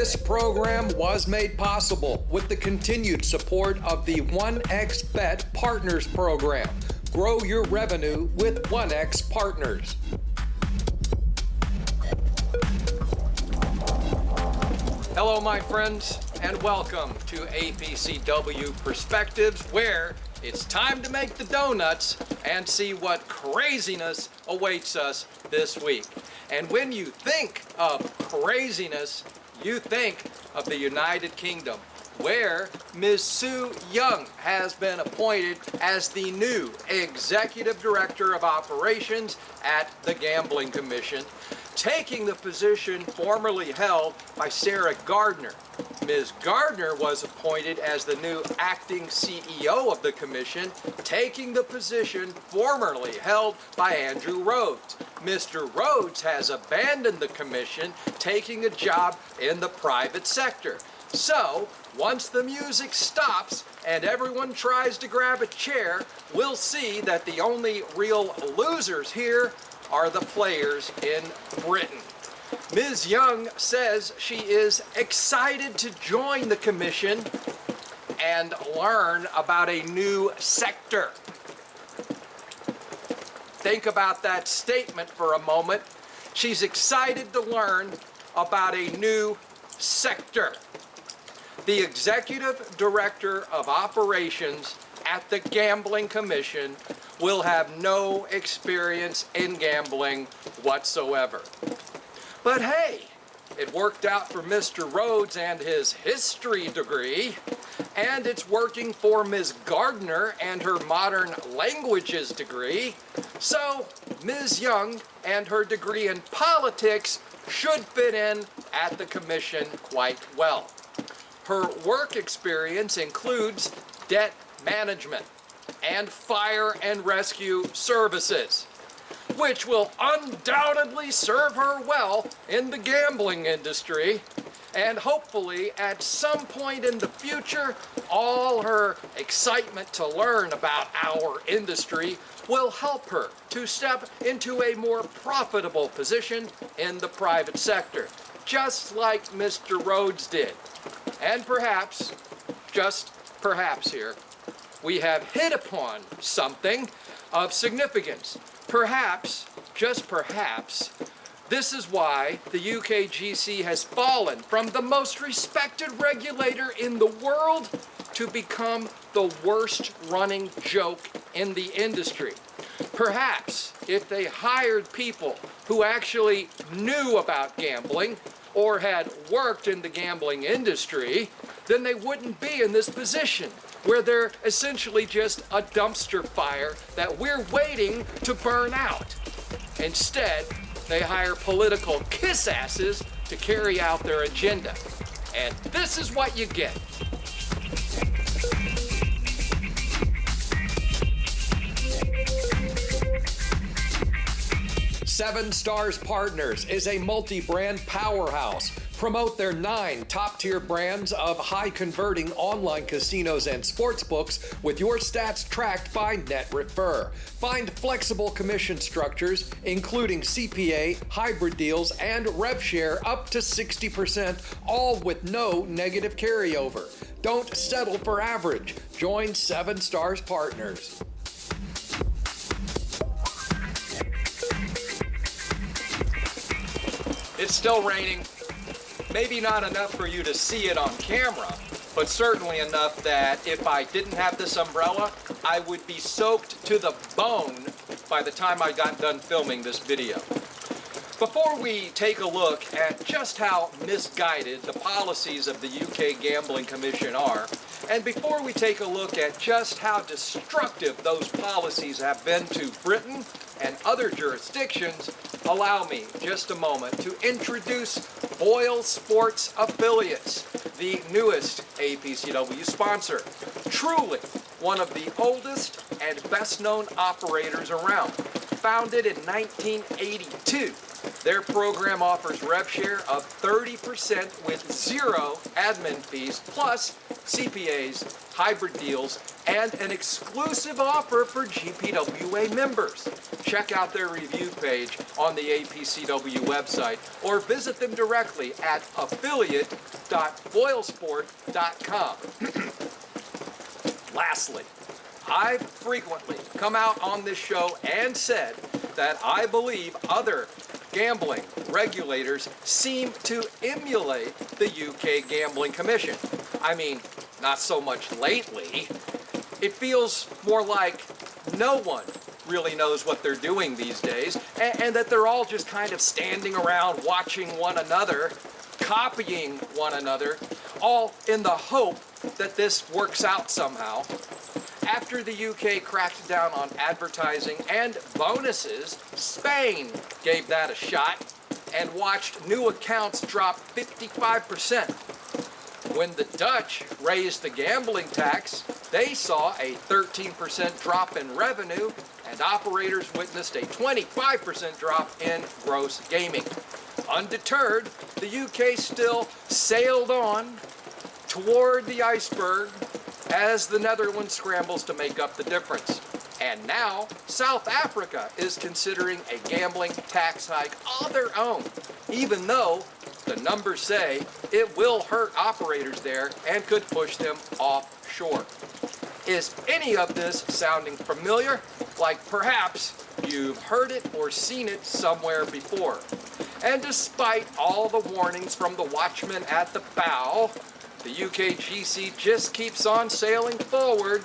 This program was made possible with the continued support of the 1xBet Partners Program. Grow your revenue with 1x Partners. Hello, my friends, and welcome to APCW Perspectives, where it's time to make the donuts and see what craziness awaits us this week. And when you think of craziness, you think of the United Kingdom, where Ms. Sue Young has been appointed as the new Executive Director of Operations at the Gambling Commission, taking the position formerly held by Sarah Gardner. Ms. Gardner was appointed as the new acting CEO of the commission, taking the position formerly held by Andrew Rhodes. Mr. Rhodes has abandoned the commission, taking a job in the private sector. So, once the music stops and everyone tries to grab a chair, we'll see that the only real losers here are the players in Britain. Ms. Young says she is excited to join the commission and learn about a new sector. Think about that statement for a moment. She's excited to learn about a new sector. The Executive Director of Operations at the Gambling Commission will have no experience in gambling whatsoever. But hey, it worked out for Mr. Rhodes and his history degree, and it's working for Ms. Gardner and her modern languages degree. So Ms. Young and her degree in politics should fit in at the commission quite well. Her work experience includes debt management and fire and rescue services, which will undoubtedly serve her well in the gambling industry. And hopefully at some point in the future, all her excitement to learn about our industry will help her to step into a more profitable position in the private sector, just like Mr. Rhodes did. And perhaps, just perhaps here, we have hit upon something of significance. Perhaps, just perhaps, this is why the UKGC has fallen from the most respected regulator in the world to become the worst running joke in the industry. Perhaps if they hired people who actually knew about gambling or had worked in the gambling industry, then they wouldn't be in this position where they're essentially just a dumpster fire that we're waiting to burn out. Instead, they hire political kiss asses to carry out their agenda. And this is what you get. Seven Stars Partners is a multi-brand powerhouse. Promote their 9 top-tier brands of high-converting online casinos and sportsbooks with your stats tracked by NetRefer. Find flexible commission structures, including CPA, hybrid deals, and rev share up to 60%, all with no negative carryover. Don't settle for average. Join 7 Stars Partners. It's still raining. Maybe not enough for you to see it on camera, but certainly enough that if I didn't have this umbrella, I would be soaked to the bone by the time I got done filming this video. Before we take a look at just how misguided the policies of the UK Gambling Commission are, and before we take a look at just how destructive those policies have been to Britain and other jurisdictions, allow me just a moment to introduce Boyle Sports Affiliates, the newest APCW sponsor. Truly one of the oldest and best known operators around. Founded in 1982, their program offers rev share of 30% with zero admin fees, plus CPAs, hybrid deals, and an exclusive offer for GPWA members. Check out their review page on the APCW website or visit them directly at affiliate.boylesport.com. Lastly, I've frequently come out on this show and said that I believe other gambling regulators seem to emulate the UK Gambling Commission. I mean, not so much lately. It feels more like no one really knows what they're doing these days, and that they're all just kind of standing around watching one another, copying one another, all in the hope that this works out somehow. After the UK cracked down on advertising and bonuses, Spain gave that a shot and watched new accounts drop 55%. When the Dutch raised the gambling tax, they saw a 13% drop in revenue, and operators witnessed a 25% drop in gross gaming. Undeterred, the UK still sailed on toward the iceberg as the Netherlands scrambles to make up the difference. And now, South Africa is considering a gambling tax hike of their own, even though the numbers say it will hurt operators there and could push them offshore. Is any of this sounding familiar? Like perhaps you've heard it or seen it somewhere before. And despite all the warnings from the watchman at the bow, the UKGC just keeps on sailing forward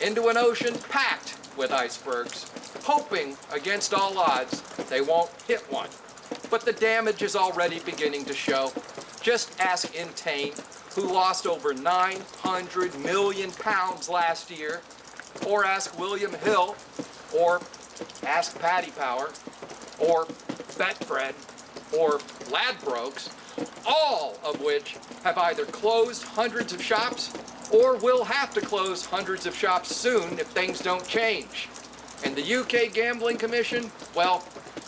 into an ocean packed with icebergs, hoping against all odds they won't hit one. But the damage is already beginning to show. Just ask Intane, who lost over 900 million pounds last year, or ask William Hill, or ask Paddy Power, or Betfred, or Ladbrokes, all of which have either closed hundreds of shops or will have to close hundreds of shops soon if things don't change. And the UK Gambling Commission, well,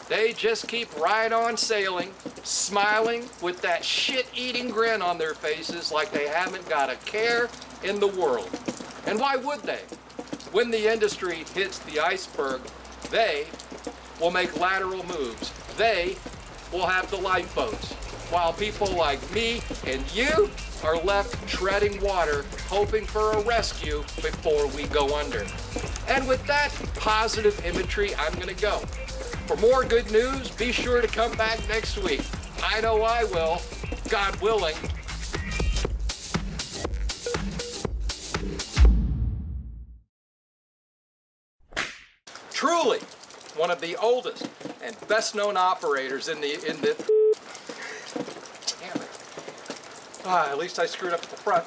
they just keep right on sailing, smiling with that shit-eating grin on their faces like they haven't got a care in the world. And why would they? When the industry hits the iceberg, they will make lateral moves. They will have the lifeboats, while people like me and you are left treading water, hoping for a rescue before we go under. And with that positive imagery, I'm gonna go. For more good news, be sure to come back next week. I know I will, God willing. Truly, one of the oldest and best known operators in the damn it. At least I screwed up the front.